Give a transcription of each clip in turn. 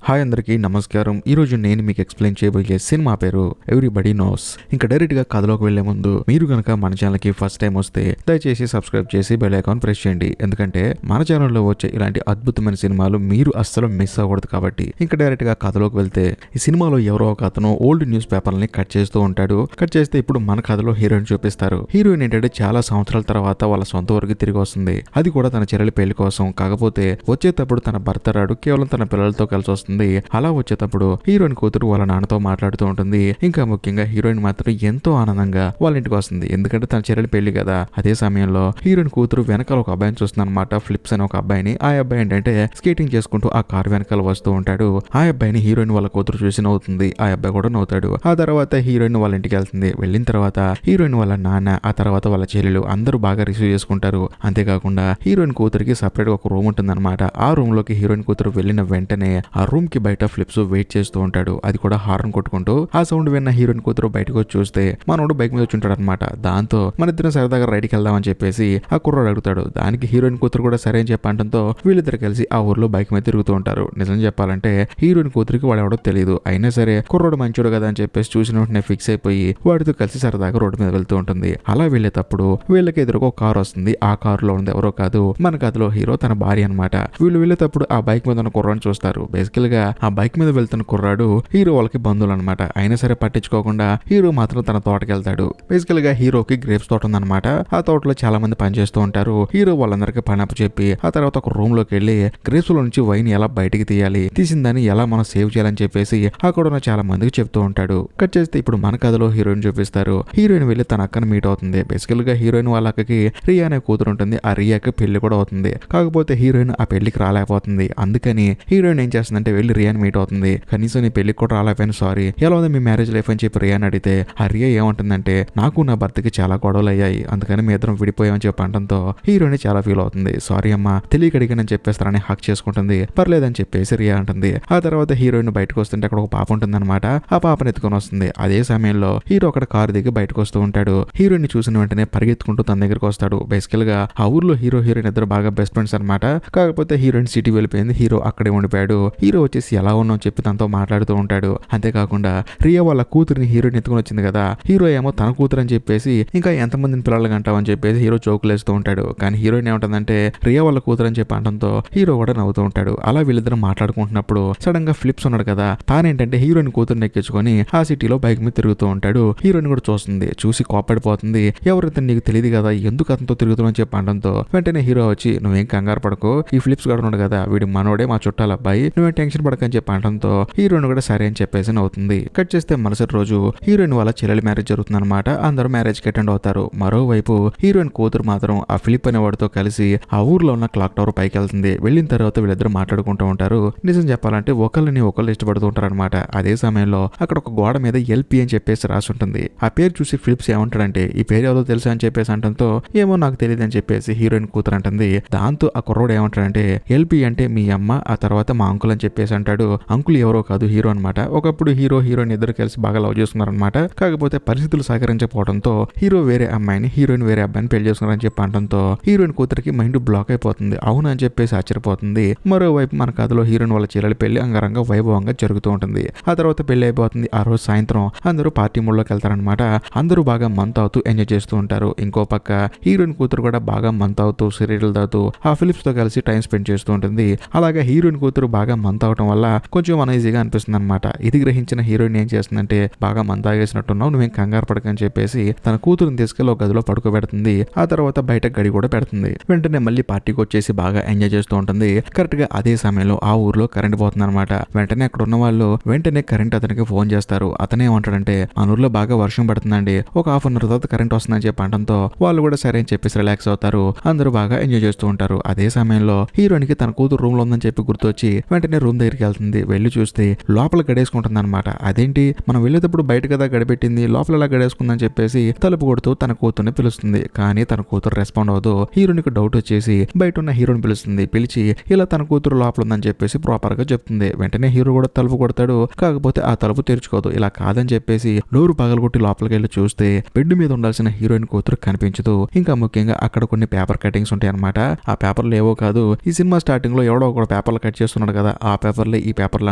Hi అందరికీ నమస్కారం. ఈరోజు నేను మీకు ఎక్స్ప్లెయిన్ చేయబోయే సినిమా పేరు ఎవ్రీబడీ నోస్. ఇంకా డైరెక్ట్గా కథలోకి వెళ్లే ముందు మీరు కనుక మన ఛానల్కి ఫస్ట్ టైం వస్తే దయచేసి సబ్స్క్రైబ్ చేసి బెల్ ఐకాన్ ప్రెస్ చేయండి. ఎందుకంటే మన ఛానల్లో వచ్చే ఇలాంటి అద్భుతమైన సినిమాలు మీరు అస్సలు మిస్ అవ్వకూడదు కాబట్టి. ఇంకా డైరెక్ట్గా కథలోకి వెళ్తే ఈ సినిమాలో ఎవరో ఒక అతను ఓల్డ్ న్యూస్ పేపర్లని కట్ చేస్తూ ఉంటాడు. కట్ చేస్తే ఇప్పుడు మన కథలో హీరోయిన్ చూపిస్తారు. హీరోయిన్ ఏంటంటే చాలా సంవత్సరాల తర్వాత వాళ్ళ సొంత ఊరికి తిరిగి వస్తుంది. అది కూడా తన చెల్లెలి పెళ్లి కోసం. కాకపోతే వచ్చేటప్పుడు తన భర్త రాడు, కేవలం తన పిల్లలతో కలిసి వస్తుంది. అలా వచ్చేటప్పుడు హీరోయిన్ కూతురు వాళ్ళ నాన్నతో మాట్లాడుతూ ఉంటుంది. ఇంకా ముఖ్యంగా హీరోయిన్ మాత్రం ఎంతో ఆనందంగా వాళ్ళ ఇంటికి వస్తుంది. ఎందుకంటే తన చెల్లెలి పెళ్లి కదా. అదే సమయంలో హీరోయిన్ కూతురు వెనకాల ఒక అబ్బాయిని చూస్తుంది అనమాట. ఫ్లిప్స్ అని ఒక అబ్బాయిని. ఆ అబ్బాయి ఏంటంటే స్కేటింగ్ చేసుకుంటూ ఆ కార్ వెనకాల వస్తూ ఉంటాడు. ఆ అబ్బాయిని హీరోయిన్ వాళ్ళ కూతురు చూసి నవ్వుతుంది. ఆ అబ్బాయి కూడా నవ్వుతాడు. ఆ తర్వాత హీరోయిన్ వాళ్ళ ఇంటికి వెళ్తుంది. వెళ్ళిన తర్వాత హీరోయిన్ వాళ్ళ నాన్న, ఆ తర్వాత వాళ్ళ చెల్లెలు అందరూ బాగా రిసీవ్ చేసుకుంటారు. అంతేకాకుండా హీరోయిన్ కూతురికి సపరేట్ ఒక రూమ్ ఉంటుంది అనమాట. ఆ రూమ్ లోకి హీరోయిన్ కూతురు వెళ్ళిన వెంటనే ఆ రూమ్ కి బయట ఫ్లిప్స్ వెయిట్ చేస్తూ ఉంటాడు. అది కూడా హార్న్ కొట్టుకుంటూ. ఆ సౌండ్ విన్న హీరోయిన్ కూతురు బయటకు వచ్చి చూస్తే మనోడు బైక్ మీద వచ్చి ఉంటాడు అనమాట. దాంతో మన ఇద్దరం సరదాగా రైడ్కి వెళ్దామని చెప్పేసి ఆ కుర్రాడు అడుగుతాడు. దానికి హీరోయిన్ కూతురు కూడా సరే అని చెప్పడంతో వీళ్ళిద్దరు కలిసి ఆ ఊర్లో బైక్ మీద తిరుగుతూ ఉంటారు. నిజం చెప్పాలంటే హీరోయిన్ కూతురికి వాడెవడో తెలియదు. అయినా సరే కుర్రాడు మంచోడు కదా అని చెప్పేసి చూసిన వెంటనే ఫిక్స్ అయిపోయి వాడితో కలిసి సరదాగా రోడ్డు మీద వెళ్తూ ఉంటుంది. అలా వెళ్ళేటప్పుడు వీళ్ళకి ఎదురుగా ఒక కారు వస్తుంది. ఆ కారులో ఉంది ఎవరో కాదు, మన కథలో హీరో తన భార్య అనమాట. వీళ్ళు వెళ్ళేటప్పుడు ఆ బైక్ మీద ఉన్న కుర్రాడిని చూస్తారు. బేసికల్ గా ఆ బైక్ మీద వెళ్తున్న కుర్రాడు హీరో వాళ్ళకి బంధువులు అనమాట. అయినా సరే పట్టించుకోకుండా హీరో మాత్రం తన తోటకి వెళ్తాడు. బేసికల్ గా హీరోకి గ్రేప్స్ తోట ఉందన్నమాట. ఆ తోటలో చాలా మంది పనిచేస్తూ ఉంటారు. హీరో వాళ్ళందరికీ పని అప్పు చెప్పి ఆ తర్వాత ఒక రూమ్ లోకి వెళ్లి గ్రేప్స్ లో నుంచి వైన్ ఎలా బయటికి తీయాలి, తీసిన దాన్ని ఎలా మనం సేవ్ చేయాలని చెప్పేసి అక్కడ ఉన్న చాలా మందికి చెప్తూ ఉంటాడు. కట్ చేస్తే ఇప్పుడు మన కథలో హీరోయిన్ చూపిస్తారు. హీరోయిన్ వెళ్లి తన అక్కను మీట్ అవుతుంది. బేసికల్ గా హీరోయిన్ వాళ్ళ అక్కకి రియా అనే కూతురు ఉంటుంది. ఆ రియాకి పెళ్లి కూడా అవుతుంది. కాకపోతే హీరోయిన్ ఆ పెళ్లికి రాలేకపోతుంది. అందుకని హీరోయిన్ ఏం చేస్తుందంటే వెళ్ళి రియాని మీట్ అవుతుంది. కనీసం నీ పెళ్లికి కూడా రాలేకపోయాను, సారీ, ఎలా ఉంది మీ మ్యారేజ్ లైఫ్ అని చెప్పి రియాని అడిగితే ఆ రియా ఏమంటుందంటే నాకు నా భర్తకి చాలా గొడవలు అయ్యాయి, అందుకని మీ ఇద్దరం విడిపోయామని చెప్పి అనడంతో హీరోయిన్ చాలా ఫీల్ అవుతుంది. సారీ అమ్మా, తెలియక అడిగానని చెప్పేస్తారని హక్ చేసుకుంటుంది. పర్లేదని చెప్పేసి రియా అంటుంది. ఆ తర్వాత హీరోయిన్ బయటకు వస్తుంటే అక్కడ ఒక పాప ఉంటుంది అనమాట. ఆ పాపను ఎత్తుకొని వస్తుంది. అదే సమయంలో హీరో అక్కడ కారు దిగి బయటకు వస్తూ ఉంటాడు. హీరోయిన్ చూసిన వెంటనే పరిగెత్తుకుంటూ తన దగ్గరకు వస్తాడు. బేసికల్ గా ఆ ఊర్లో హీరోయిన్ ఇద్దరు బాగా బెస్ట్ ఫ్రెండ్స్ అనమాట. కాకపోతే హీరోయిన్ సిటీ వెళ్ళిపోయింది. హీరో అక్కడే ఉండిపోయాడు. హీరో వచ్చేసి ఎలా ఉన్నావు చెప్పి తనతో మాట్లాడుతూ ఉంటాడు. అంతేకాకుండా రియా వాళ్ళ కూతురిని హీరోయిన్ ఎత్తుకుని వచ్చింది కదా. హీరో ఏమో తన కూతురు అని చెప్పేసి ఇంకా ఎంతమందిని పిల్లలు అంటావని చెప్పేసి హీరో చౌకులేస్తూ ఉంటాడు. కానీ హీరోయిన్ ఏమంటుందంటే రియా వాళ్ళ కూతురు అని చెప్పి అనడంతో హీరో కూడా నవ్వుతూ ఉంటాడు. అలా వీళ్ళిద్దరు మాట్లాడుకుంటున్నప్పుడు సడన్ గా ఫ్లిప్స్ ఉన్నాడు కదా, తానేంటంటే హీరోయిన్ కూతురుని ఎక్కించుకొని ఆ సిటీలో బైక్ మీద తిరుగుతూ ఉంటాడు. హీరోయిన్ కూడా చూస్తుంది. చూసి కోపడిపోతుంది. ఎవరైతే నీకు తెలియదు కదా ఎందుకు అతనితో తిరుగుతామని చెప్పి అనడంతో వెంటనే హీరో వచ్చి నువ్వేం కంగారు పడకు, ఈ ఫ్లిప్స్ కూడా ఉన్నాడు కదా వీడి మనోడే, మా చుట్టాల అబ్బాయి, నువ్వేం టెన్షన్ పడకని చెప్పి అనడంతో హీరోయిన్ కూడా సరే అని చెప్పేసి నవ్వుతుంది. కట్ చేస్తే మరుసటి రోజు హీరోయిన్ వాళ్ళ చెల్లెలి మ్యారేజ్ జరుగుతుంది అనమాట. అందరూ మ్యారేజ్ కి అటెండ్ అవుతారు. మరోవైపు హీరోయిన్ కూతురు మాత్రం ఆ ఫిలిప్ అనే వాడితో కలిసి ఆ ఊర్లో ఉన్న క్లాక్ టవర్ పైకి వెళ్తుంది. వెళ్ళిన తర్వాత వీళ్ళిద్దరు మాట్లాడుకుంటూ ఉంటారు. నిజం చెప్పాలంటే ఒకళ్ళని ఒకళ్ళు ఇష్టపడుతూ ఉంటారు అనమాట. అదే సమయంలో అక్కడ ఒక గోడ మీద ఎల్పి అని చెప్పేసి రాసి ఉంటుంది. ఆ పేరు చూసి ఫిలిప్స్ ఏమంటాడంటే ఈ పేరు ఏదో తెలుసా అని చెప్పేసి అంటంతో ఏమో నాకు తెలియదు అని చెప్పేసి హీరోయిన్ కూతురు అంటుంది. దాంతో ఆ కుర్రోడు ఏమంటాడంటే ఎల్పి అంటే మీ అమ్మ, ఆ తర్వాత మా అంకుల్ అని చెప్పేసి అంటాడు. అంకుల్ ఎవరో కాదు హీరో అనమాట. ఒకప్పుడు హీరోయిన్ ఇద్దరు కలిసి బాగా లవ్ చేసుకున్నారు అనమాట. కాకపోతే పరిస్థితులు సహకరించకపోవడంతో హీరో వేరే అమ్మాయిని, హీరోయిన్ వేరే అబ్బాయిని పెళ్లి చేసుకున్నారని చెప్పి అనడంతో హీరోయిన్ కూతురికి మైండ్ బ్లాక్ అయిపోతుంది. అవును అని చెప్పేసి ఆశ్చర్యపోతుంది. మరోవైపు మన కథలో హీరోయిన్ వాళ్ళ చెల్లెలి పెళ్లి అంగరంగ వైభవంగా జరుగుతూ ఉంటుంది. ఆ తర్వాత పెళ్లి అయిపోతుంది. ఆ రోజు సాయంత్రం అందరూ పార్టీ మూడ్లోకి వెళ్తారనమాట. అందరూ బాగా మంత్ అవుతూ ఎంజాయ్ చేస్తూ ఉంటారు. ఇంకో పక్క హీరోయిన్ కూతురు కూడా బాగా మంత్ అవుతూ సిగరెట్లు తాగుతూ ఆ ఫిలిప్స్ తో కలిసి టైం స్పెండ్ చేస్తూ ఉంటుంది. అలాగే హీరోయిన్ కూతురు బాగా మంత్ అవటం వల్ల కొంచెం అనీజీగా అనిపిస్తుంది అనమాట. ఇది గ్రహించిన హీరోయిన్ ఏం చేస్తుందంటే బాగా మంత్ తాగేసినట్టున్నావు, నువ్వేం కంగారు పడకని చెప్పేసి తన కూతురుని తీసుకెళ్లి ఒక గదిలో పడుకోబెడుతుంది. ఆ తర్వాత బయట గడి కూడా పెడుతుంది. వెంటనే మళ్ళీ పార్టీకి వచ్చేసి బాగా ఎంజాయ్ చేస్తూ ఉంటుంది. కరెక్ట్ గా అదే సమయంలో ఆ ఊర్లో కరెంట్ పోతుంది అనమాట. వెంటనే అక్కడ ఉన్న వాళ్ళు వెంటనే కరెంట్ అతనికి ఫోన్ చేస్తారు. అతనే ఏమంటాడంటే మన ఊర్లో బాగా వర్షం పడుతుందండి, ఒక హాఫ్ అన్ అవర్ తర్వాత కరెంట్ వస్తుందని చెప్పి అనడంతో వాళ్ళు కూడా సరే అని చెప్పేసి రిలాక్స్ అవుతారు. అందరూ బాగా ఎంజాయ్ చేస్తూ ఉంటారు. అదే సమయంలో హీరోయిన్ కి తన కూతురు రూమ్ లో ఉందని చెప్పి గుర్తొచ్చి వెంటనే రూమ్ దగ్గరికి వెళ్తుంది. వెళ్ళి చూస్తే లోపల గడేసుకుంటుంది అనమాట. అదేంటి మనం వెళ్ళేటప్పుడు బయట కదా గడిపెట్టింది, లోపల ఎలా గడేసుకుందని చెప్పేసి తలుపు కొడుతూ తన కూతుర్ని పిలుస్తుంది. కానీ తన కూతురు రెస్పాండ్ అవ్వదు. హీరోయిన్ కి డౌట్ వచ్చేసి బయట ఉన్న హీరోని పిలుస్తుంది. పిలిచి ఇలా తన కూతురు లోపల ఉందని చెప్పేసి ప్రాపర్ గా చెప్తుంది. వెంటనే హీరో కూడా తలుపు కొడతాడు. కాకపోతే ఆ తలుపు తెరుచుకోదు. ఇలా కాదని చెప్పేసి డోరు పగలగొట్టి లోపలికి వెళ్ళి చూస్తే బెడ్ మీద ఉండాల్సిన హీరోయిన్ కూతురు కనిపించదు. ఇంకా ముఖ్యంగా అక్కడ కొన్ని పేపర్ కటింగ్స్ ఉంటాయి అనమాట. ఆ పేపర్లు ఏవో కాదు, ఈ సినిమా స్టార్టింగ్ లో ఎవడో ఒక పేపర్లు కట్ చేస్తున్నాడు కదా, ఆ పేపర్లే ఈ పేపర్లు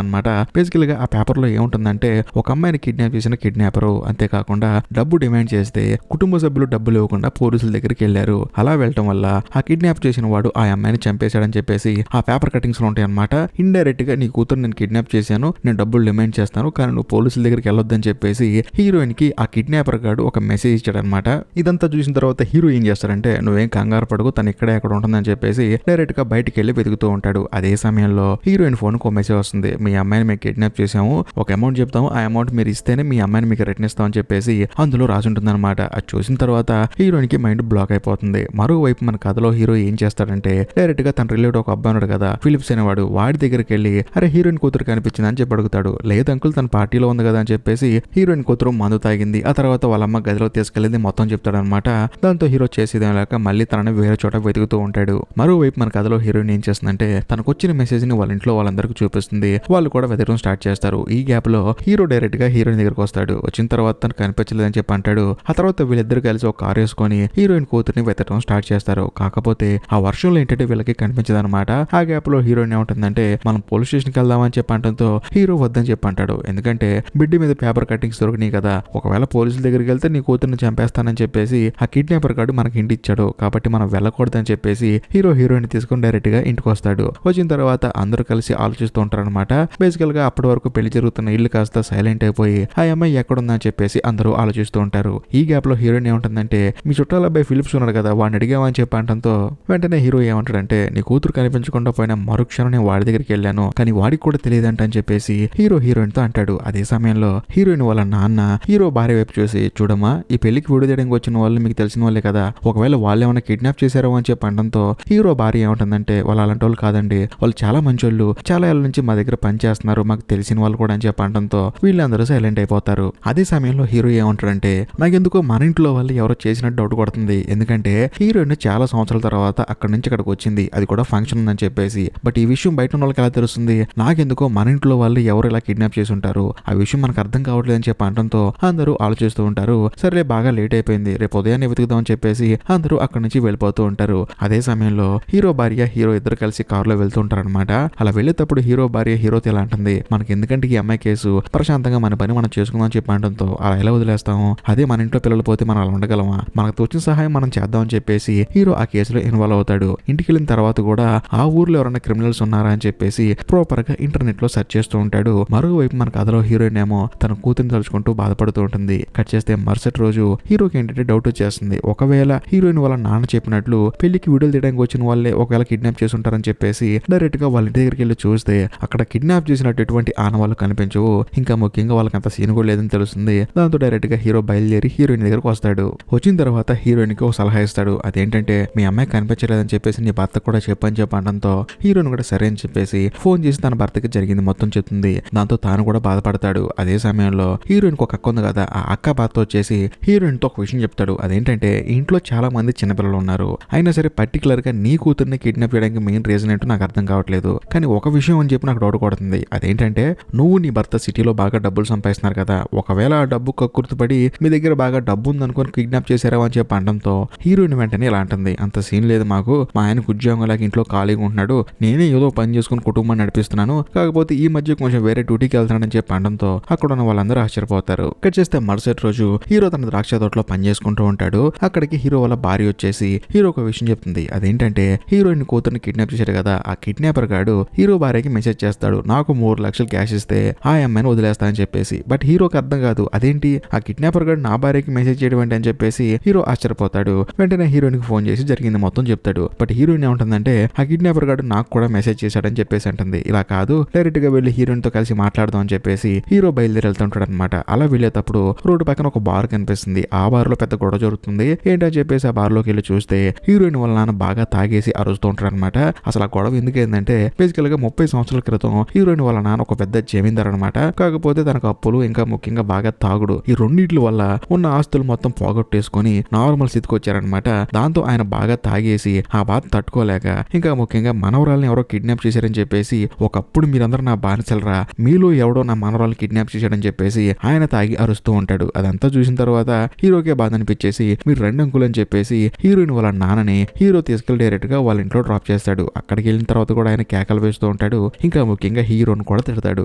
అనమాట. బేసికల్ గా ఆ పేపర్ లో ఏముంటుందంటే ఒక అమ్మాయిని కిడ్నాప్ చేసిన కిడ్నాపరు, అంతేకాకుండా డబ్బు డిమాండ్ చేస్తే కుటుంబ సభ్యులు డబ్బులు ఇవ్వకుండా పోలీసుల దగ్గరికి వెళ్లారు. అలా వెళ్ళటం వల్ల ఆ కిడ్నాప్ చేసిన వాడు ఆ అమ్మాయిని చంపేశాడని చెప్పేసి ఆ పేపర్ కటింగ్స్ లో ఉంటాయి అనమాట. ఇండైరెక్ట్ గా నీ కూతురు నేను కిడ్నాప్ చేశాను, నేను డబ్బులు డిమాండ్ చేస్తాను, కానీ నువ్వు పోలీసుల దగ్గరికి వెళ్ళొద్దని చెప్పేసి హీరోయిన్ కి ఆ కిడ్నాపర్ గాడు ఒక మెసేజ్ ఇచ్చాడనమాట. ఇదంతా చూసిన తర్వాత హీరో ఏం చేస్తారంటే నువ్వేం కంగారు పడుకు, తను ఇక్కడే ఎక్కడ ఉంటుందని చెప్పేసి డైరెక్ట్ గా బయటికి వెళ్ళి వెతుకుతూ ఉంటాడు. అదే సమయంలో హీరోయిన్ ఫోన్ కు మెసేజ్ వస్తుంది, మీ అమ్మాయిని మేము కిడ్నాప్ చేసాము, ఒక అమౌంట్ చెప్తాము, ఆ అమౌంట్ మీరు ఇస్తేనే మీ అమ్మాయిని మీకు రిటర్న్ ఇస్తామని చెప్పేసి అందులో రాసి ఉంటుంది అనమాట. అది చూసిన తర్వాత హీరోయిన్ కి మైండ్ బ్లాక్ అయిపోతుంది. మరోవైపు మన కథలో హీరో ఏం చేస్తాడంటే డైరెక్ట్ గా తన రిలేటివ్ ఒక అబ్బాయి ఉన్నాడు కదా ఫిలిప్స్ అనేవాడు, వాడి దగ్గరికి వెళ్ళి అరే హీరోయిన్ కూతురు కనిపించింది అని చెప్పి అడుగుతాడు. లేదు అంకుల్ తన పార్టీలో ఉంది కదా అని చెప్పేసి హీరోయిన్ కూతురు మందు తాగింది, ఆ తర్వాత వాళ్ళ అమ్మ గదిలో తీసుకెళ్ళింది మొత్తం చెప్తాడనమాట. దాంతో హీరో చేసేదేం లేక మళ్ళీ తనని వేరే చోట వెతుకుతూ ఉంటాడు. మరోవైపు మన కథలో హీరోయిన్ ఏం చేస్తుందంటే తనకు వచ్చిన మెసేజ్ ని వాళ్ళ ఇంట్లో వాళ్ళందరికీ చూపిస్తుంది. వాళ్ళు కూడా వెతకడం స్టార్ట్ చేస్తారు. ఈ గ్యాప్ లో హీరో డైరెక్ట్ గా హీరోయిన్ దగ్గరకు వస్తాడు. వచ్చిన తర్వాత తను కనిపించలేదని చెప్పి అంటాడు. ఆ తర్వాత వీళ్ళిద్దరు కలిసి ఒక కారు వేసుకొని హీరోయిన్ కూతురిని వెతకడం స్టార్ట్ చేస్తారు. కాకపోతే ఆ వర్షంలో ఏంటంటే వీళ్ళకి కనిపించదనమాట. ఆ గ్యాప్ లో హీరోయిన్ ఏముంటుందంటే మనం పోలీస్ స్టేషన్కి వెళ్దామని చెప్పి అంటంతో హీరో వద్దని చెప్పి అంటాడు. ఎందుకంటే బిడ్డ మీద పేపర్ కట్టింగ్స్ దొరికినాయి కదా, ఒకవేళ పోలీసుల దగ్గరికి వెళ్తే నీ కూతుర్ని చంపేస్తానని చెప్పేసి ఆ కిడ్నాపర్ గాడు మనకి ఇంటి ఇచ్చాడు, కాబట్టి మనం వెళ్ళకూడదని చెప్పేసి హీరోయిన్ తీసుకొని డైరెక్ట్ గా ఇంటికి వస్తాడు. వచ్చిన తర్వాత అందరూ కలిసి ఆలోచిస్తూ ఉంటారనమాట. బేసికల్ గా అప్పటి వరకు పెళ్లి జరుగుతున్న ఇల్లు కాస్త సైలెంట్ అయిపోయి ఆ అమ్మాయి ఎక్కడుందని చెప్పేసి అందరూ ఆలోచిస్తూ ఉంటారు. ఈ గ్యాప్ లో హీరోయిన్ ఏముంటుందంటే మీ చుట్టాల అబ్బాయి ఫిలిప్స్ ఉన్నాడు కదా వాడిని అడిగామని చెప్పి అంటంతో వెంటనే హీరో ఏమంటాడంటే నీ కూతురు కనిపించకుండా పోయిన మరుక్షణం నేను వాడి దగ్గరికి వెళ్ళాను, కానీ వాడికి కూడా తెలియదంట అని చెప్పేసి హీరోయిన్ తో అంటాడు. అదే సమయంలో హీరోయిన్ వాళ్ళ నాన్న హీరో భార్య వైపు చూసి చూడమ్మా ఈ పెళ్లికి వీడియో తీయడానికి వచ్చిన వాళ్ళు మీకు తెలిసిన వాళ్ళే కదా, ఒకవేళ వాళ్ళు ఏమైనా కిడ్నాప్ చేశారో అని చెప్పి అనడంతో హీరో భార్య ఏమంటుందంటే వాళ్ళు అలాంటి వాళ్ళు కాదండి, వాళ్ళు చాలా మంచోళ్ళు, చాలా ఏళ్ళ నుంచి మా దగ్గర పని చేస్తున్నారు, మాకు తెలిసిన వాళ్ళు కూడా అని చెప్పి అనడంతో వీళ్ళందరూ సైలెంట్ అయిపోతారు. అదే సమయంలో హీరో ఏమంటాడంటే నాకెందుకో మన ఇంట్లో వాళ్ళు ఎవరో చేసినట్టు డౌట్ కొడుతుంది, ఎందుకంటే హీరోయిన్ చాలా సంవత్సరాల తర్వాత అక్కడి నుంచి ఇక్కడికి వచ్చింది, అది కూడా ఫంక్షన్ ఉందని చెప్పేసి. బట్ ఈ విషయం బయట ఉన్న వాళ్ళకి ఎలా తెలుస్తుంది, నాకెందుకో మన ఇంట్లో వాళ్ళు ఎవరు ఇలా కిడ్నాప్ చేసి ఉంటారు, ఆ విషయం మనకు అర్థం కావట్లేదు అని చెప్పి అనడంతో అందరూ ఆలోచిస్తూ ఉంటారు. సరే బాగా లేట్ అయిపోయింది, రేపు ఉదయాన్నే వెతుకుదామని చెప్పేసి అందరూ అక్కడి నుంచి వెళ్ళిపోతూ ఉంటారు. అదే సమయంలో హీరో భార్య హీరో ఇద్దరు కలిసి కారులో వెళ్తూ ఉంటారు అనమాట. అలా వెళ్ళేటప్పుడు హీరో భార్య హీరోతో ఎలా అంటుంది, మనకి ఎందుకంటే ఈ అమ్మాయి కేసు, ప్రశాంతంగా మన పని మనం చేసుకుందాం అని చెప్పి అనడంతో అలా ఎలా వదిలేస్తాము, అదే మన ఇంట్లో పిల్లలు పోతే మనం అలా ఉండగలమా, మనకు తోచిన సహాయం మనం చేద్దామని చెప్పేసి హీరో ఆ కేసులో ఇన్వాల్వ్ అవుతాడు. ఇంటికి వెళ్ళిన తర్వాత కూడా ఆ ఊర్లో ఎవరైనా క్రిమినల్స్ ఉన్నారా అని చెప్పేసి ప్రాపర్ గా ఇంటర్నెట్ లో సెర్చ్ చేస్తూ ఉంటాడు. మరోవైపు మన కథలో హీరోయిన్ ఏమో తన కూతురిని తలుచుకుంటూ బాధపడుతూ ఉంటుంది. కట్ చేస్తే మరుసటి రోజు హీరోకి ఏంటంటే డౌట్ వచ్చేస్తుంది, ఒకవేళ హీరోయిన్ వాళ్ళ నాన్న చెప్పినట్లు పెళ్లికి వీడియోలు తీయడానికి వచ్చిన వాళ్ళే ఒకవేళ కిడ్నాప్ చేసి ఉంటారని చెప్పేసి డైరెక్ట్ గా వాళ్ళ ఇంటి దగ్గరికి వెళ్ళి చూస్తే అక్కడ కిడ్నాప్ చేసినట్టు ఎటువంటి ఆనవాళ్ళు కనిపించవు, ఇంకా ముఖ్యంగా వాళ్ళకి అంత సీన్ కూడా లేదని తెలుస్తుంది. దాంతో డైరెక్ట్ గా హీరో బయలుదేరి హీరోయిన్ దగ్గరకు వస్తాడు. వచ్చిన తర్వాత హీరోయిన్ కి ఒక సలహా ఇస్తాడు, అదేంటంటే మీ అమ్మాయి కనిపించలేదని చెప్పేసి నీ భర్త కూడా చెప్పని చెప్పడంతో హీరోయిన్ కూడా సరే అని చెప్పేసి ఫోన్ చేసి తన భర్తకి జరిగింది మొత్తం చెప్తుంది. దాంతో తాను కూడా బాధపడతాడు. అదే సమయంలో హీరోయిన్ ఒక అక్క ఉంది కదా, ఆ అక్క భర్త వచ్చేసి హీరోయిన్ తో ఒక విషయం చెప్తాడు, అదేంటంటే ఇంట్లో చాలా మంది చిన్నపిల్లలు ఉన్నారు, అయినా సరే పర్టికులర్ గా నీ కూతుర్ని కిడ్నాప్ చేయడానికి మెయిన్ రీజన్ ఏంటో నాకు అర్థం కావట్లేదు, కానీ ఒక విషయం అని చెప్పి నాకు డౌట్ కొడుతుంది, అదేంటంటే నువ్వు నీ భర్త సిటీలో బాగా డబ్బులు సంపాదిస్తున్నారు కదా, ఒకవేళ ఆ డబ్బు కక్కుర్తిపడి మీ దగ్గర బాగా డబ్బు ఉందనుకొని కిడ్నాప్ చేశారా అని చెప్పి అనడంతో హీరోయిన్ వెంటనే ఇలా అంటుంది, అంత సీన్ లేదు మాకు, మా ఆయనకు ఉద్యోగం లాగా ఇంట్లో ఖాళీగా ఉంటున్నాడు, నేనే ఏదో పని చేసుకుని కుటుంబాన్ని నడిపిస్తున్నాను, కాకపోతే ఈ మధ్య కొంచెం వేరే డ్యూటీకి వెళ్తానని చెప్పి అనడంతో అక్కడ ఉన్న వాళ్ళందరూ ఆశ్చర్యపోతారు. కట్ చేస్తే మరుసటి రోజు హీరో తన ద్రాక్ష తోటలో పని చేసుకుంటూ ఉంటాడు. అక్కడికి హీరో వాళ్ళ భార్య వచ్చేసి హీరో ఒక విషయం చెప్తుంది, అదేంటంటే హీరోయిన్ కూతుర్ని కిడ్నాప్ చేశాడు కదా, ఆ కిడ్నాపర్ గాడు హీరో భార్యకి మెసేజ్ చేస్తాడు, నాకు 3 లక్షలు క్యాష్ ఇస్తే ఆ అమ్మాయిని వదిలేస్తా అని చెప్పేసి. బట్ హీరోకి అర్థం కాదు, అదేంటి ఆ కిడ్నాపర్ గాడు నా భార్యకి మెసేజ్ చేయడం ఏంటి అని చెప్పేసి హీరో ఆశ్చర్యపోతాడు. వెంటనే హీరోయిన్ కి ఫోన్ చేసి జరిగింది మొత్తం చెప్తాడు. బట్ హీరోయిన్ ఏమంటుందంటే ఆ కిడ్నాపర్ గాడు నాకు కూడా మెసేజ్ చేశాడని చెప్పేసి అంటుంది. ఇలా కాదు, డైరెక్ట్ గా వెళ్ళి హీరోయిన్ తో కలిసి మాట్లాడదాం అని చెప్పేసి హీరో బయలుదేరి వెళ్తుంటాడు అనమాట. అలా వెళ్ళేటప్పుడు రోడ్డు పక్కన ఒక బార్ కనిపిస్తుంది. ఆ బార్ లో పెద్ద గొడవ జరుగుతుంది. ఏంటని చెప్పేసి ఆ బార్ లోకి వెళ్ళి చూస్తే హీరోయిన్ వాళ్ళ నాన్న బాగా తాగేసి అరుస్తూ ఉంటాడు అనమాట. అసలు ఆ గొడవ ఎందుకు ఏంటంటే బేసికల్ గా 30 సంవత్సరాల క్రితం హీరోయిన్ వాళ్ళ నాన్న ఒక పెద్ద జమీందార్ అనమాట. కాకపోతే తనకు అప్పులు, ఇంకా ముఖ్యంగా బాగా తాగుడు, ఈ రెండింటి వల్ల ఉన్న ఆస్తులు మొత్తం పోగొట్టేసుకొని నార్మల్ స్థితికి వచ్చారనమాట. దాంతో ఆయన బాగా తాగేసి ఆ బాధ తట్టుకోలేక ఇంకా ముఖ్యంగా మనవరాల్ని ఎవరో కిడ్నాప్ చేశారని చెప్పేసి, ఒకప్పుడు మీరందరూ నా బానిసలరా, మీలో ఎవడో నా మనవరాల్ని కిడ్నాప్ చేశాడని చెప్పేసి ఆయన తాగి అరుస్తూ ఉంటాడు. అదంతా చూసిన తర్వాత హీరోకే బాధ అనిపించేసి మీరు 2 అంకులు అని చెప్పేసి హీరోయిన్ వాళ్ళ నాన్నని హీరో తీసుకెళ్లి డైరెక్ట్ గా వాళ్ళ ఇంట్లో డ్రాప్ చేస్తాడు. అక్కడికి వెళ్ళిన తర్వాత కూడా ఆయన కేకలు వేస్తూ ఉంటాడు, ఇంకా ముఖ్యంగా హీరోని కూడా తిడతాడు.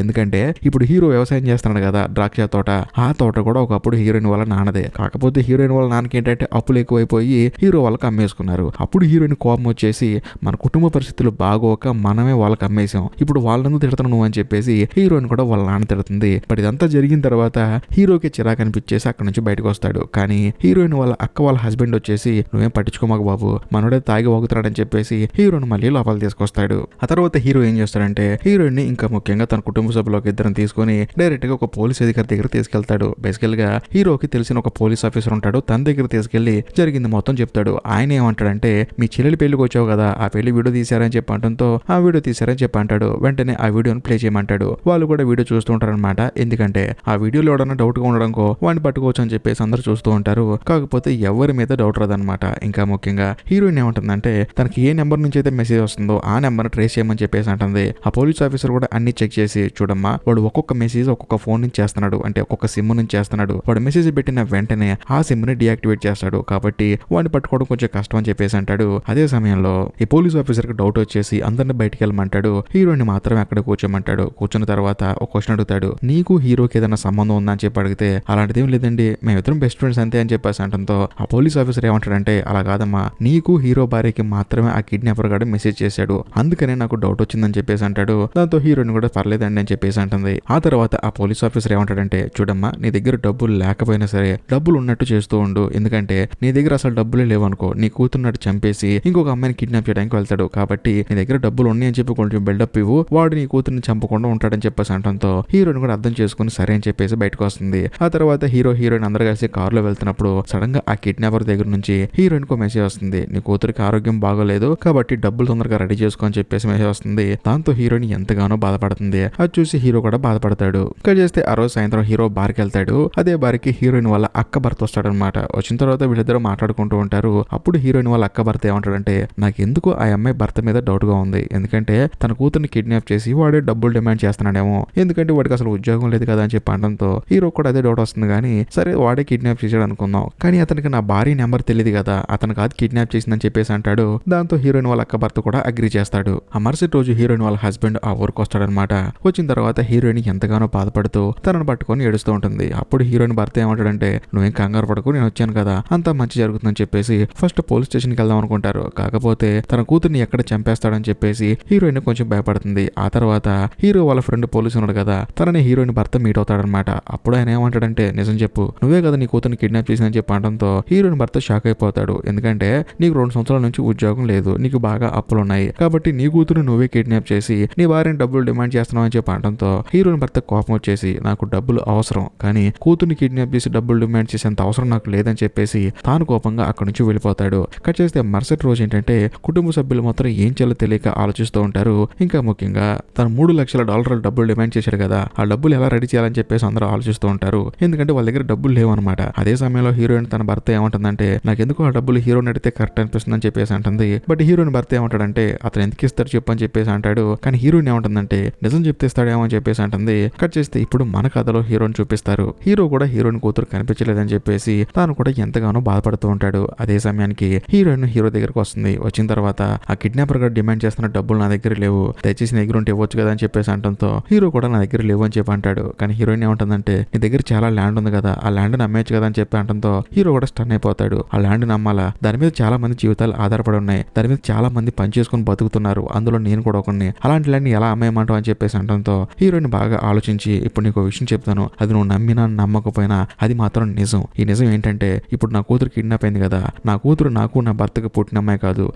ఎందుకంటే ఇప్పుడు హీరో వ్యవసాయం చేస్తున్నాడు కదా ద్రాక్ష తోట, ఆ తోట కూడా ఒకప్పుడు హీరోయిన్ వాళ్ళ నాన్నదే. కాకపోతే హీరోయిన్ వాళ్ళ నాన్నకి ఏంటంటే అప్పులు ఎక్కువైపోయి హీరో వాళ్ళకి అమ్మేసుకున్నారు. అప్పుడు హీరోయిన్ కోపం వచ్చేసి మన కుటుంబ పరిస్థితులు బాగోక మనమే వాళ్ళకి అమ్మేసాం, ఇప్పుడు వాళ్ళను తిడతాను నువ్వు అని చెప్పేసి హీరోయిన్ కూడా వాళ్ళ నాన్న తిడుతుంది. బట్ ఇదంతా జరిగిన తర్వాత హీరోకి చిరాకు అనిపించేసి అక్కడ నుంచి బయటకు వస్తాడు. కానీ హీరోయిన్ వాళ్ళ అక్క వాళ్ళ హస్బెండ్ వచ్చేసి నువ్వేం పట్టించుకోమాకు బాబు, మనోడే తాగి వాగుతున్నాడని చెప్పేసి హీరోని మళ్ళీ లోపల తీసుకొస్తాడు. ఆ తర్వాత హీరో ఏం చేస్తాడంటే హీరోయిన్ ని ఇంకా ముఖ్యంగా తన కుటుంబ సభ్యులకు ఇద్దరిని తీసుకొని డైరెక్ట్ గా ఒక పోలీస్ అధికారి దగ్గర తీసుకెళ్తాడు. బేసికల్ గా హీరోకి తెలిసిన ఒక పోలీస్ ఆఫీసర్ ఉంటాడు, తన దగ్గర తీసుకెళ్లి జరిగింది మొత్తం చెప్తాడు. ఆయన ఏమంటాడంటే మీ చెల్లెలి పెళ్లికి వచ్చావు కదా, ఆ పెళ్లి వీడియో తీశారని చెప్పి అంటంతో ఆ వీడియో తీశారని చెప్పి అంటాడు. వెంటనే ఆ వీడియోని ప్లే చేయమంటాడు. వాళ్ళు కూడా వీడియో చూస్తూ ఉంటారనమాట. ఎందుకంటే ఆ వీడియోలో ఎవడన్నా డౌట్ గా ఉండడంకో వాడిని పట్టుకోవచ్చు అని చెప్పేసి అందరూ చూస్తూ ఉంటారు. కాకపోతే ఎవరి మీద డౌట్ రాదనమాట. ఇంకా ముఖ్యంగా హీరోయిన్ ఏమంటుందంటే తనకి ఏ నెంబర్ నుంచి అయితే మెసేజ్ వస్తుందో ఆ నెంబర్ ట్రేస్ చేయమని చెప్పేసి అంటుంది. ఆ పోలీస్ ఆఫీసర్ కూడా అన్ని చెక్ చేసి చూడమ్మా వాడు ఒక్కొక్క మెసేజ్ ఒక్కొక్క ఫోన్ నుంచి చేస్తున్నాడు, అంటే ఒక్కొక్క సిమ్ నుంచి చేస్తున్నాడు, వాడు మెసేజ్ పెట్టిన వెంటనే ఆ సిమ్ ని డియాక్టివేట్ చేస్తాడు, కాబట్టి వాడిని పట్టుకోవడం కొంచెం కష్టం అని చెప్పేసి అంటాడు. అదే సమయంలో ఈ పోలీస్ ఆఫీసర్ కి డౌట్ వచ్చేసి అందరిని బయటికి వెళ్ళమంటాడు. హీరోయిన్ మాత్రమే అక్కడ కూర్చోమంటాడు. కూర్చున్న తర్వాత ఒక క్వశ్చన్ అడుగుతాడు, నీకు హీరోకి ఏదైనా సంబంధం ఉందా అని చెప్పి అడిగితే అలాంటిది ఏం లేదండి, మేమిద్దరం బెస్ట్ ఫ్రెండ్స్ అంతే అని చెప్పేసి అంటంతో ఆ పోలీస్ ఆఫీసర్ ఏమంటాడంటే అలా కాదమ్మా, నీకు హీరో భార్యకి మాత్రమే ఆ కిడ్నాపర్ గాడు మెసేజ్ చేశాడు, అందుకనే నాకు డౌట్ వచ్చిందని చెప్పేసి అంటాడు. దాంతో హీరోయిన్ కూడా పర్లేదండి అని చెప్పేసి అంటుంది. ఆ తర్వాత ఆ పోలీస్ ఆఫీసర్ ఏమంటాడంటే చూడమ్మా నీ దగ్గర డబ్బులు లేకపోయినా సరే డబ్బులు ఉన్నట్టు చేస్తూ ఉండు, ఎందుకంటే నీ దగ్గర అసలు డబ్బులే లేవనుకో నీ కూతురున్నట్టు చంపేసి ఇంకొక అమ్మాయిని కిడ్నాప్ చేయడానికి వెళ్తాడు, కాబట్టి నీ దగ్గర డబ్బులు ఉన్నాయని చెప్పి కొంచెం బిల్డప్ ఇవ్వు, వాడు నీ కూతురుని చంపకుండా ఉంటాడని చెప్పేసి అంటంతో హీరోయిన్ కూడా అర్థం చేసుకుని సరే అని చెప్పేసి బయటకు వస్తుంది. ఆ తర్వాత హీరోయిన్ అందరూ కలిసి కారులో వెళ్తున్నప్పుడు సడన్ గా ఆ కిడ్నాపర్ దగ్గర నుంచి హీరోయిన్ కు మెసేజ్ వస్తుంది, నీ కూతురికి ఆరోగ్యం బాగోలేదు కాబట్టి డబ్బులు తొందరగా రెడీ చేసుకో అని చెప్పేసి మెసేజ్ వస్తుంది. దాంతో హీరోయిన్ ఎంతగానో బాధపడుతుంది. అది చూసి హీరో కూడా బాధపడతాడు. ఇక్కడ చేస్తే ఆ రోజు సాయంత్రం హీరో బార్కి వెళ్తాడు. అదే బార్కి హీరోయిన్ వాళ్ళ అక్క భర్త వస్తాడనమాట. వచ్చిన తర్వాత వీళ్ళిద్దరూ మాట్లాడుకుంటూ ఉంటారు. అప్పుడు హీరోయిన్ వాళ్ళ అక్క భర్త ఏమంటాడంటే నాకు ఎందుకు ఆ అమ్మాయి భర్త మీద డౌట్ గా ఉంది, ఎందుకంటే తన కూతుర్ని కిడ్నాప్ చేసి వాడే డబ్బులు డిమాండ్ చేస్తున్నాడేమో, ఎందుకంటే వాడికి అసలు ఉద్యోగం లేదు కదా అని చెప్పి అనడంతో హీరో కూడా అదే డౌట్ వస్తుంది. కానీ సరే వాడే కిడ్నాప్ చేశాడు అనుకుందాం, కానీ అతనికి నా భార్య నెంబర్ తెలియదు కదా, అతను కాదు కిడ్నాప్ చేసిందని చెప్పేసి అంటాడు. దాంతో హీరోయిన్ వాళ్ళ అక్క భర్త కూడా అగ్రి చేస్తాడు. ఆ మరుసటి రోజు హీరోయిన్ వాళ్ళ హస్బెండ్ ఆ ఊరికి వస్తాడనమాట. వచ్చిన తర్వాత హీరోయిన్ ఎంతగానో బాధపడుతూ తనను పట్టుకొని ఏడుస్తూ ఉంటుంది. అప్పుడు హీరోయిన్ భర్త ఏమంటాడంటే నువ్వేం కంగారు పడకు, నేను వచ్చాను కదా అంతా మంచి జరుగుతుందని చెప్పేసి ఫస్ట్ పోలీస్ స్టేషన్కి వెళ్దాం అనుకుంటారు. కాకపోతే తన కూతుర్ని ఎక్కడ చంపేస్తాడని చెప్పేసి హీరోయిన్ కొంచెం భయపడుతుంది. ఆ తర్వాత హీరో వాళ్ళ ఫ్రెండ్ పోలీసు ఉన్నాడు కదా, తనని హీరోయిన్ భర్త మీట్ అవుతాడనమాట. అప్పుడు ఆయన ఏమంటాడంటే నిజం చెప్పు, నువ్వే కదా నీ కూతుర్ని కిడ్నాప్ చేసిందని చెప్పి అనడంతో హీరోయిన్ భర్త షాక్ అయిపోతాడు. ఎందుకంటే నీకు 2 సంవత్సరాల నుంచి ఉద్యోగం లేదు, నీకు బాగా అప్పులు ఉన్నాయి, కాబట్టి నీ కూతురు నువ్వే కిడ్నాప్ చేసి నీ భార్యని డబ్బులు డిమాండ్ చేస్తున్నావు అని చెప్పి అనడంతో హీరోయిన్ భర్త కోపం వచ్చేసి నాకు డబ్బులు అవసరం, కానీ కూతుర్ని కిడ్నాప్ చేసి డబ్బులు డిమాండ్ చేసేంత అవసరం నాకు లేదని చెప్పేసి తాను కోపంగా అక్కడి నుంచి వెళ్ళిపోతాడు. కట్ చేస్తే మరుసటి రోజు ఏంటంటే కుటుంబ సభ్యులు మాత్రం ఏం చేయాలో తెలియక ఆలోచిస్తూ ఉంటారు. ఇంకా ముఖ్యంగా తను $3 లక్షల డబ్బులు డిమాండ్ చేశాడు కదా, ఆ డబ్బులు ఎలా రెడీ చేయాలని చెప్పేసి అందరూ ఆలోచిస్తూ ఉంటారు. ఎందుకంటే వాళ్ళ దగ్గర డబ్బులు లేవన్నమాట. అదే సమయంలో హీరోయిన్ తన భర్త ఏమంటుందంటే నాకెందుకు ఆ డబ్బులు హీరోని అడిగితే కరెక్ట్ అనిపిస్తుంది అని చెప్పేసి అంటుంది. బట్ హీరోయిన్ భర్త ఏమంటాడంటే అతను ఎందుకు ఇస్తాడు చెప్పు అని చెప్పేసి అంటాడు. కానీ హీరోయిన్ ఏమంటుందంటే నిజం చెప్తే ఇస్తాడేమో అని చెప్పేసి అంటుంది. కట్ చేస్తే ఇప్పుడు మన కథలో హీరోని చూపిస్తారు. హీరో కూడా హీరోయిన్ కూతురు కనిపించలేదని చెప్పేసి తాను కూడా ఎంతగానో బాధపడుతూ ఉంటాడు. అదే సమయానికి హీరోయిన్ హీరో దగ్గరకు వస్తుంది. వచ్చిన తర్వాత ఆ కిడ్నాపర్ గా డిమాండ్ చేస్తున్న డబ్బులు నా దగ్గర లేవు, దయచేసి నీ దగ్గర ఉంటే ఇవ్వచ్చు కదా అని చెప్పేసి అంటంతో హీరో కూడా నా దగ్గర లేవు అని చెప్పి అంటాడు. కానీ హీరోయిన్ ఏమంటుందంటే నీ దగ్గర చాలా ల్యాండ్ ఉంది కదా, ఆ ల్యాండ్ నమ్మేయచ్చు కదా అని చెప్పి అంటంతో హీరో కూడా స్టన్ అయిపోతాడు. ఆ ల్యాండ్ నమ్మాలా, దాని మీద చాలా మంది జీవితాలు ఆధారపడి ఉన్నాయి, దాని మీద చాలా మంది పని చేసుకుని బతుకుతున్నారు, అందులో నేను కూడా ఒకరిని, అలాంటి ల్యాండ్ ఎలా అమ్మేయమంటావు అని చెప్పేసి అంటంతో హీరోయిన్ బాగా ఆలోచించి ఇప్పుడు నీకు విషయం చెప్తాను, అది నువ్వు నమ్మినా నమ్మకపోయినా అది మాత్రం నిజం. ఈ నిజం ఏంటంటే ఇప్పుడు నా కూతురు కిడ్నాప్ అయింది కదా, నా కూతురు నాకు నా భర్తకు పుట్టిన అమ్మాయి కాదు,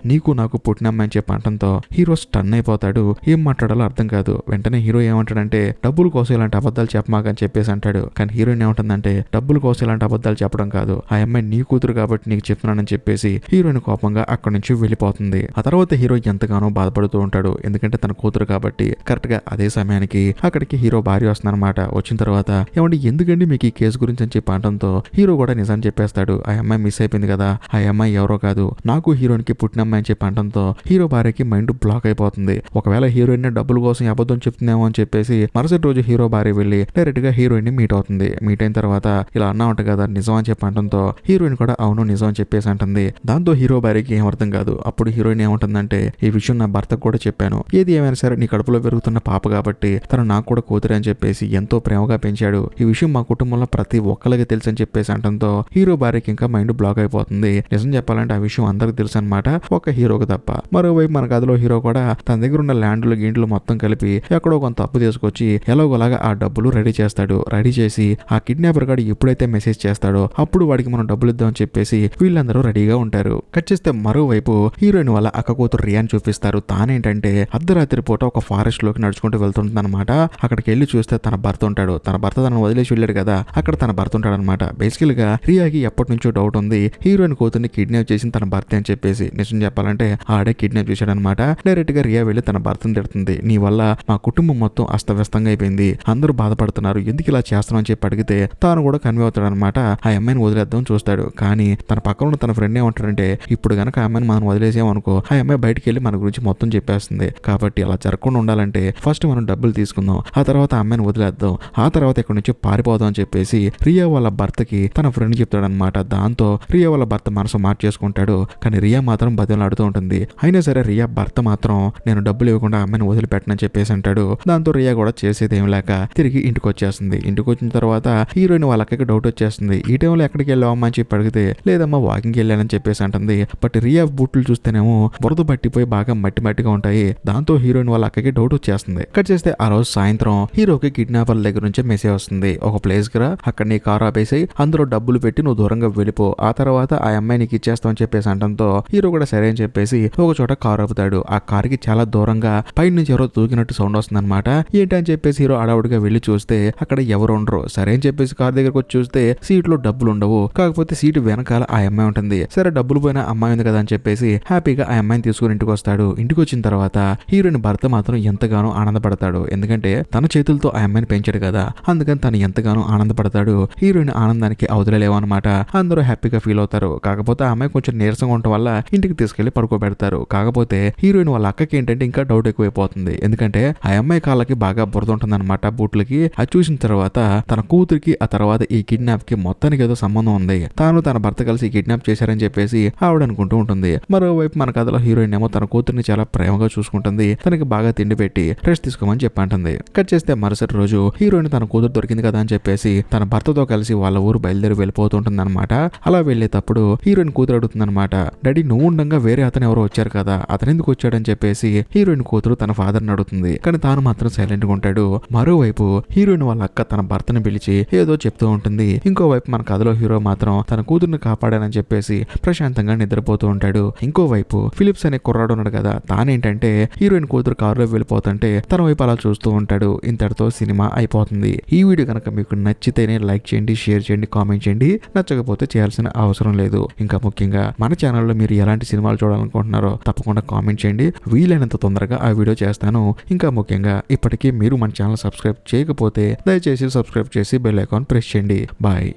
నీకు నాకు పుట్టిన అమ్మాయి అని చెప్పి అంటంతో హీరో స్టన్ అయిపోతాడు. ఏం మాట్లాడాలో అర్థం కాదు. వెంటనే హీరో ఏమంటాడంటే డబ్బుల కోసం ఇలాంటి అబద్ధాలు చెప్పమాకని చెప్పేసి అంటాడు. కానీ హీరోయిన్ ఏమంటుందంటే డబ్బుల కోసం ఇలాంటి అబద్ధాలు చెప్పడం కాదు, ఆ అమ్మాయి నీ కూతురు కాబట్టి నీకు చెప్తున్నానని చెప్పేసి హీరోయిన్ కోపంగా అక్కడి నుంచి వెళ్ళిపోతుంది. ఆ తర్వాత హీరో ఎంతగానో బాధపడుతూ ఉంటాడు. ఎందుకంటే తన కూతురు కాబట్టి. కరెక్ట్ గా అదే సమయానికి అక్కడికి హీరో భార్య వస్తుందన్నమాట. వచ్చిన తర్వాత ఏమంటే ఎందుకండి మీకు ఈ కేసు గురించి అని చెప్పి అనడంతో హీరో కూడా నిజాన్ని చెప్పేస్తాడు. ఆ అమ్మాయి మిస్ అయిపోయింది కదా, ఆ అమ్మాయి ఎవరో కాదు నాకు హీరోయిన్ కి పుట్టిన అమ్మాయి అని చెప్పి అనడంతో హీరో భార్యకి మైండ్ బ్లాక్ అయిపోతుంది. ఒకవేళ హీరోయిన్ డబ్బుల కోసం అబద్ధం చెప్తుందేమో అని చెప్పేసి మరుసటి రోజు హీరో భార్య వెళ్ళి డైరెక్ట్ గా హీరోయిన్ ని మీట్ అవుతుంది. మీట్ అయిన తర్వాత ఇలా అన్నా ఉంట కదా నిజం అని చెప్పి అనడంతో హీరోయిన్ కూడా అవును నిజం అని చెప్పేసి అంటుంది. దాంతో హీరో భార్యకి ఏం అర్థం కాదు. అప్పుడు హీరోయిన్ ఏమంటుందంటే ఈ విషయం నా భర్తకు కూడా చెప్పాను, ఏది ఏమైనా సరే నీ కడుపులో పెరుగుతున్న పాప కాబట్టి తను నాకు కూడా కూతురు అని చెప్పేసి ఎంతో ప్రేమగా పెంచాడు. ఈ విషయం మా కుటుంబంలో ప్రతి ఒక్కరికి తెలుసు అని చెప్పేసి అంటంతో హీరో భార్యకి ఇంకా మైండ్ బ్లాక్ అయిపోతుంది. నిజం చెప్పాలంటే ఆ విషయం అందరికి తెలుసు అనమాట, ఒక హీరోకి తప్ప. మరోవైపు మన కథలో హీరో కూడా తన దగ్గర ఉన్న ల్యాండ్లు గిండ్లు మొత్తం కలిపి ఎక్కడో కొంత అప్పు తీసుకొచ్చి ఎలాగోలాగా ఆ డబ్బులు రెడీ చేస్తాడు. రెడీ చేసి ఆ కిడ్నాపర్ గాడు ఎప్పుడైతే మెసేజ్ చేస్తాడో అప్పుడు వాడికి మనం డబ్బులు ఇద్దామని చెప్పేసి వీళ్ళందరూ రెడీగా ఉంటారు. కట్ చేస్తే మరోవైపు హీరోయిన్ వాళ్ళ అక్క కూతురు రియాని చూపిస్తారు. తానేంటంటే అర్ధరాత్రి పూట ఒక ఫారెస్ట్ లోకి నడుచుకుంటూ వెళ్తుంటుంది అనమాట. అక్కడికి వెళ్ళి చూస్తే తన భర్త ఉంటాడు. తన భర్త తనను వదిలేసి వెళ్ళాడు కదా, అక్కడ తన భర్త ఉంటాడు అనమాట. బేసికల్ గా రియాకి ఎప్పటి నుంచో డౌట్ ఉంది హీరోయిన్ కూతుర్ని కిడ్నాప్ చేసిన తన భర్త అని చెప్పేసి. నిజం చెప్పాలంటే ఆడే కిడ్నాప్ చేశాడు అనమాట. డైరెక్ట్ గా రియా వెళ్ళి తన భర్తను తిడుతుంది. నీ వల్ల మా కుటుంబం మొత్తం అస్తవ్యస్తంగా అయిపోయింది, అందరూ బాధపడుతున్నారు, ఎందుకు ఇలా చేస్తున్నావు అని చెప్పి అడిగితే తాను కూడా కన్వే అవుతాడు అనమాట. ఆ అమ్మాయిని వదిలేద్దాం చూస్తాడు. కానీ తన పక్కన ఉన్న తన ఫ్రెండ్ ఏమంటాడంటే ఇప్పుడు గనక ఆ అమ్మాయిని మనం వదిలేసామనుకో ఆ అమ్మాయి బయటికి వెళ్ళి మన గురించి మొత్తం చెప్పేస్తుంది. కాబట్టి అలా జరగకుండా ఉండాలంటే ఫస్ట్ మనం డబ్బులు తీసుకుందాం, ఆ తర్వాత ఆ అమ్మాయిని వదిలేద్దాం, ఆ తర్వాత ఇక్కడ నుంచి పారిపోదాం అని చెప్పేసి రియా వాళ్ళ భర్తకి తన ఫ్రెండ్ చెప్తాడనమాట. దాంతో రియా వాళ్ళ భర్త మనసు మార్చేసుకుంటాడు. కానీ రియా మాత్రం బతిమలాడుతూ ఉంటుంది. అయినా సరే రియా భర్త మాత్రం నేను డబ్బులు ఇవ్వకుండా అమ్మాయిని వదిలిపెట్టనని చెప్పేసి అంటాడు. దాంతో రియా కూడా చేసేది ఏం లేక తిరిగి ఇంటికి వచ్చేస్తుంది. ఇంటికి వచ్చిన తర్వాత హీరోయిన్ వాళ్ళ అక్కకి డౌట్ వచ్చేస్తుంది. ఈ టైంలో ఎక్కడికి వెళ్ళావమ్మా అని చెప్పి అడిగితే లేదమ్మా వాకింగ్ వెళ్ళానని చెప్పేసి అంటుంది. బట్ రియా బూట్లు చూస్తేనేమో బురద పట్టిపోయి బాగా మట్టి మట్టిగా ఉంటాయి. దాంతో హీరోయిన్ వాళ్ళ అక్కకి డౌట్ వచ్చేస్తుంది. కట్ చేస్తే ఆ రోజు సాయంత్రం హీరోకి కిడ్నాపర్ల దగ్గర నుంచి మెసేజ్ వస్తుంది. ఒక ప్లేస్ కి రా, అక్కడ నీ కారు ఆపేసి అందులో డబ్బులు పెట్టి నువ్వు దూరంగా వెళ్ళిపో, ఆ తర్వాత ఆ అమ్మాయి నీకు ఇచ్చేస్తామని చెప్పేసి అంటంతో హీరో కూడా సరే అని చెప్పేసి ఒక చోట కారు ఆపుతాడు. ఆ కారుకి చాలా దూరంగా పై నుంచి ఎవరో దూకినట్టు సౌండ్ వస్తుంది అనమాట. ఏంటని చెప్పేసి హీరో అడవుడిగా వెళ్లి చూస్తే అక్కడ ఎవరు ఉండరు. సరే అని చెప్పేసి కారు దగ్గరకు వచ్చి చూస్తే సీట్లో డబ్బులు ఉండవు. కాకపోతే సీటు వెనకాల ఆ అమ్మాయి ఉంటుంది. సరే డబ్బులు పోయిన అమ్మాయి ఉంది కదా అని చెప్పేసి హ్యాపీగా ఆ అమ్మాయిని తీసుకుని ఇంటికి వస్తాడు. ఇంటికి వచ్చిన తర్వాత హీరోయిన్ భర్త మాత్రం ఎంతగానో ఆనందపడతాడు. ఎందుకంటే తన చేతులతో ఆ అమ్మాయిని పెంచాడు కదా, అందుకని తను ఎంతగానో ఆనందపడతాడు. హీరోయిన్ ఆనందానికి అవతలేవన్నమాట. అందరూ హ్యాపీగా ఫీల్ అవుతారు. కాకపోతే ఆ అమ్మాయి కొంచెం నీరసంగా ఉండటం వల్ల ఇంటికి తీసుకెళ్లి పడుకోబెడతారు. కాకపోతే హీరోయిన్ వాళ్ళ అక్కకి ఏంటంటే ఇంకా డౌట్ ఎక్కువైపోతుంది. ఎందుకంటే ఆ అమ్మాయి కాళ్ళకి బాగా బురద ఉంటుంది అనమాట బూట్లకి. అది చూసిన తర్వాత తన కూతురికి ఆ తర్వాత ఈ కిడ్నాప్ కి మొత్తానికి ఏదో సంబంధం ఉంది, తాను తన భర్త కలిసి కిడ్నాప్ చేశారని చెప్పేసి ఆవిడ అనుకుంటూ ఉంటుంది. మరోవైపు మన కథలో హీరోయిన్ ఏమో తన కూతురిని చాలా ప్రేమగా చూసుకుంటుంది. తనకి బాగా తిండి పెట్టి రెస్ట్ తీసుకోమని చెప్పంటుంది. కట్ చేస్తే మరుసటి రోజు హీరోయిన్ తన కూతురు దొరికింది కదా అని చెప్పేసి తన భర్తతో కలిసి వాళ్ళ ఊరు బయలుదేరి వెళ్ళిపోతుంటుంది అనమాట. అలా వెళ్ళేటప్పుడు హీరోయిన్ కూతురు అడుగుతుంది అనమాట, డాడీ నువ్వు ఉండగా వేరే అతను ఎవరో వచ్చారు కదా, అతను ఎందుకు వచ్చాడని చెప్పేసి హీరోయిన్ కూతురు తన ఫాదర్ ని అడుగుతుంది. కానీ తాను మాత్రం సైలెంట్ గా ఉంటాడు. మరోవైపు హీరోయిన్ వాళ్ళ అక్క తన భర్తను పిలిచి ఏదో చెప్తూ ఉంటుంది. ఇంకోవైపు మన కథలో హీరో మాత్రం తన కూతురుని కాపాడానని చెప్పేసి ప్రశాంతంగా నిద్రపోతూ ఉంటాడు. ఇంకోవైపు ఫిలిప్స్ అనే కుర్రాడు ఉన్నాడు కదా, తానేంటంటే హీరోయిన్ కూతురు కారులో వెళ్ళిపోతుంటే తన వైపు అలా చూస్తూ ఉంటాడు. ఇంతటితో సినిమా అయిపోతుంది. ఈ వీడియో కనుక మీకు నచ్చితేనే లైక్ చేయండి, షేర్ చేయండి, కామెంట్ చేయండి. నచ్చకపోతే చేయాల్సిన అవసరం లేదు. ఇంకా ముఖ్యంగా మన ఛానల్లో మీరు ఎలాంటి సినిమాలు చూడాలనుకుంటున్నారో తప్పకుండా కామెంట్ చేయండి. వీలైనంత తొందరగా ఆ వీడియో చేస్తాను. ఇంకా ముఖ్యంగా ఇప్పటికీ మీరు మన ఛానల్ సబ్స్క్రైబ్ చేయకపోతే దయచేసి సబ్స్క్రైబ్ చేసి బెల్ ఐకాన్ ప్రెస్ చేయండి. బాయ్.